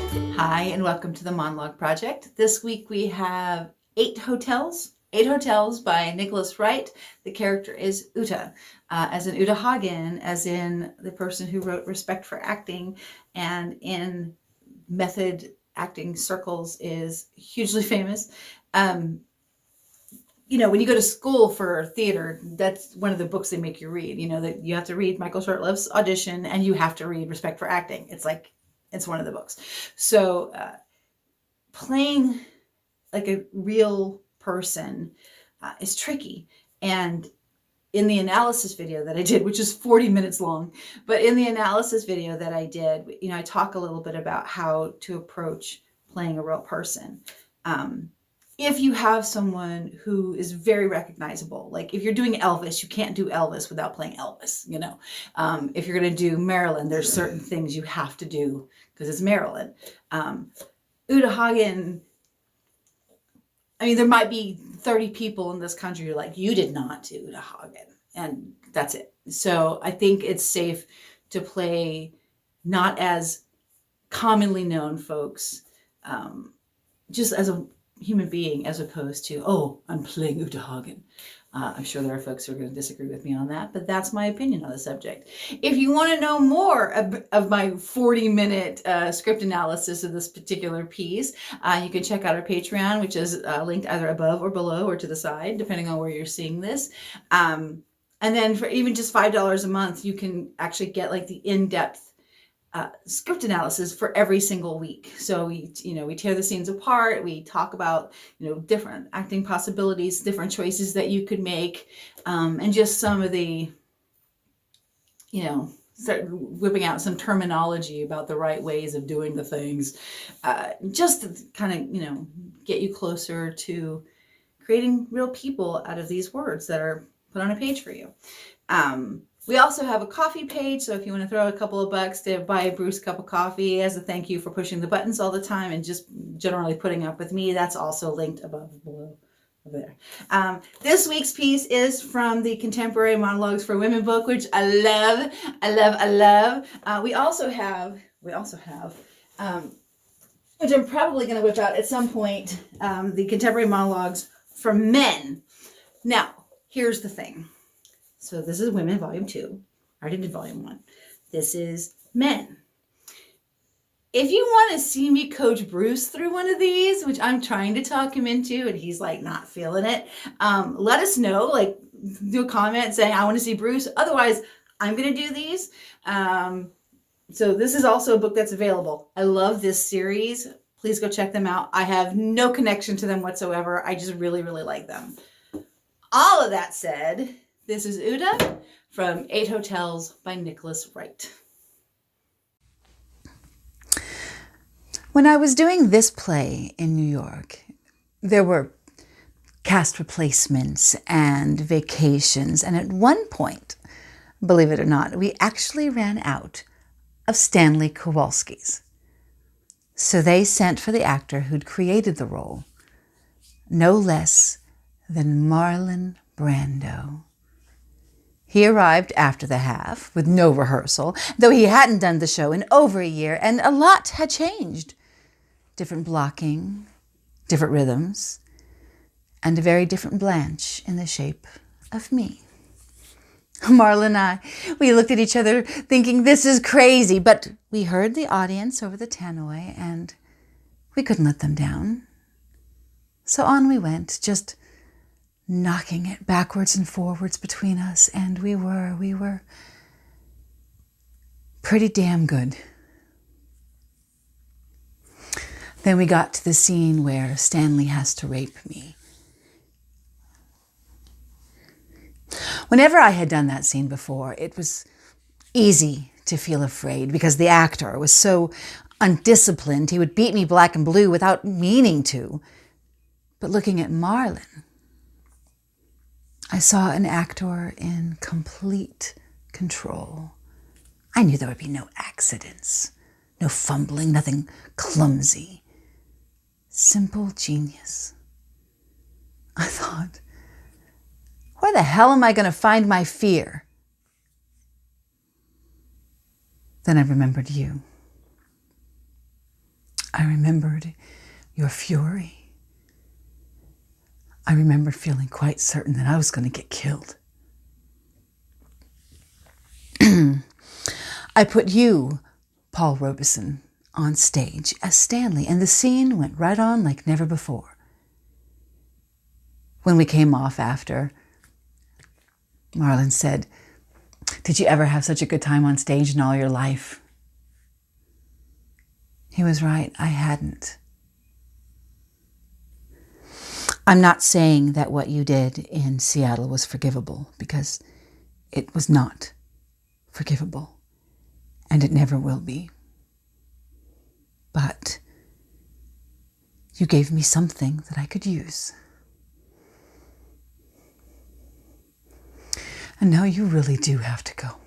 Hi, and welcome to the Monologue Project. This week we have Eight Hotels by Nicholas Wright. The character is Uta, as in Uta Hagen, as in the person who wrote Respect for Acting, and in method acting circles is hugely famous. When you go to school for theater, that's one of the books they make you read. That you have to read Michael Shurtleff's Audition, and you have to read Respect for Acting. It's one of the books. So playing like a real person is tricky. And in the analysis video that I did, which is 40 minutes long, but in the analysis video that I did, I talk a little bit about how to approach playing a real person. If you have someone who is very recognizable, like if you're doing Elvis, you can't do Elvis without playing Elvis, if you're going to do Marilyn, there's certain things you have to do because it's Marilyn. Uta Hagen, there might be 30 people in this country who are like, you did not do Uta Hagen, and that's it. So I think it's safe to play not as commonly known folks, just as a human being, as opposed to, oh, I'm playing Uta Hagen. I'm sure there are folks who are going to disagree with me on that, but that's my opinion on the subject. If you want to know more of my 40-minute script analysis of this particular piece, you can check out our Patreon, which is linked either above or below or to the side, depending on where you're seeing this. And then for even just $5 a month, you can actually get like the in-depth script analysis for every single week. So we tear the scenes apart. We talk about, different acting possibilities, different choices that you could make, and just some of the, start whipping out some terminology about the right ways of doing the things, just to kind of, get you closer to creating real people out of these words that are put on a page for you. We also have a coffee page, so if you want to throw a couple of bucks to buy Bruce a cup of coffee as a thank you for pushing the buttons all the time and just generally putting up with me, that's also linked above, below, over there. This week's piece is from the Contemporary Monologues for Women book, which I love. We also have, which I'm probably going to whip out at some point, the Contemporary Monologues for Men. Now, here's the thing. So this is Women, Volume 2. I already did Volume 1. This is Men. If you want to see me coach Bruce through one of these, which I'm trying to talk him into, and he's like not feeling it, let us know. Like, do a comment saying, I want to see Bruce. Otherwise, I'm going to do these. So this is also a book that's available. I love this series. Please go check them out. I have no connection to them whatsoever. I just really, really like them. All of that said, this is Uta from Eight Hotels by Nicholas Wright. When I was doing this play in New York, there were cast replacements and vacations, and at one point, believe it or not, we actually ran out of Stanley Kowalskis. So they sent for the actor who'd created the role, no less than Marlon Brando. He arrived after the half with no rehearsal, though he hadn't done the show in over a year, and a lot had changed. Different blocking, different rhythms, and a very different Blanche in the shape of me. Marla and I, we looked at each other thinking this is crazy, but we heard the audience over the tannoy and we couldn't let them down. So on we went, just knocking it backwards and forwards between us, and we were pretty damn good. Then we got to the scene where Stanley has to rape me. Whenever I had done that scene before, it was easy to feel afraid because the actor was so undisciplined. He would beat me black and blue without meaning to. But looking at Marlon, I saw an actor in complete control. I knew there would be no accidents, no fumbling, nothing clumsy. Simple genius. I thought, where the hell am I going to find my fear? Then I remembered you. I remembered your fury. I remembered feeling quite certain that I was going to get killed. I put you, Paul Robeson, on stage as Stanley, and the scene went right on like never before. When we came off after, Marlon said, "Did you ever have such a good time on stage in all your life?" He was right, I hadn't. I'm not saying that what you did in Seattle was forgivable, because it was not forgivable, and it never will be. But you gave me something that I could use. And now you really do have to go.